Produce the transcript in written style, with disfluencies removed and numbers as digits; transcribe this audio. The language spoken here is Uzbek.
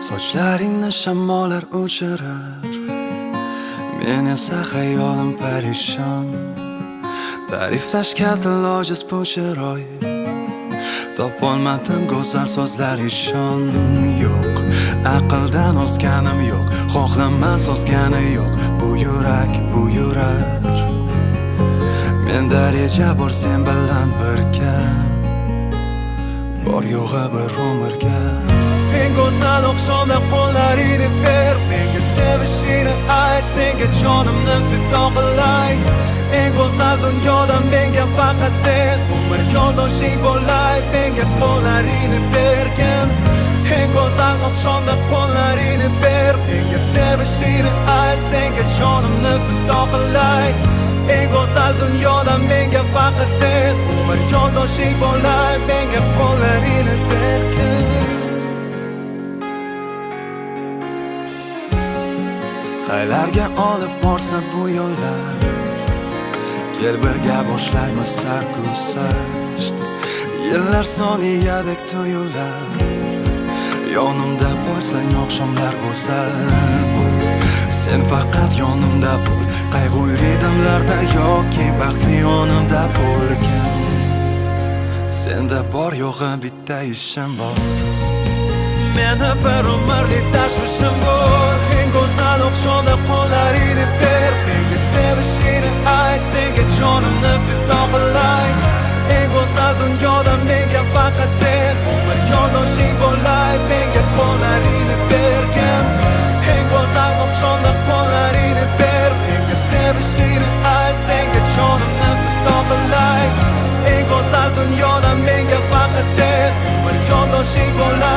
Sochlaringni shamollar o'chirar, men esa xayolim parishon. Ta'riflashga til ojiz bu chiroy, topolmadim go'zal so'zlar ishon. Yo'q, aqldan o'zganim yo'q, xohlamas o'zgani yo'q. Bu yurar, menda reja bor sen bilan birga, bor yo'g'i bir umrga. Eng go'zal oqshomda qo'llaringni ber, menga sevishingni ayt, senga jonimni fido qilay. Eng go'zal dunyoda menga faqat sen, umr yo'ldoshing bo'lay, menga qo'llaringni bergin. Eng go'zal oqshomda qo'llaringni ber, menga sevishingni ayt, senga jonimni fido qilay. Eng go'zal dunyoda menga faqat sen, umr yo'ldoshing bo'lay, menga qo'llaringni bergin. Qaylarga olib borsa bu yo'llar, kel birga boshlaymiz sarguzasht. Yillar soniyadek tuyular, yonimda bo'lsang oqshomlar go'zal. Sen faqat yonimda bo'l, qayg'uli damlarda yoki baxtli yonimda bo'lgin. Senda bor yo'g'i bitta ishim bor, meni bir umrlik tashvishim bor. Eng go'zal oqshomda qo'llaringni ber, menga sevishingni ayt, senga jonimni fido qilay. Eng go'zal dunyoda menga faqat sen, umr yo'ldoshing bo'lay, menga qo'llaringni bergin. Eng go'zal oqshomda qo'llaringni ber, menga sevishingni ayt, senga jonimni fido qilay. Eng go'zal dunyoda menga faqat sen, umr yo'ldoshing bo'lay.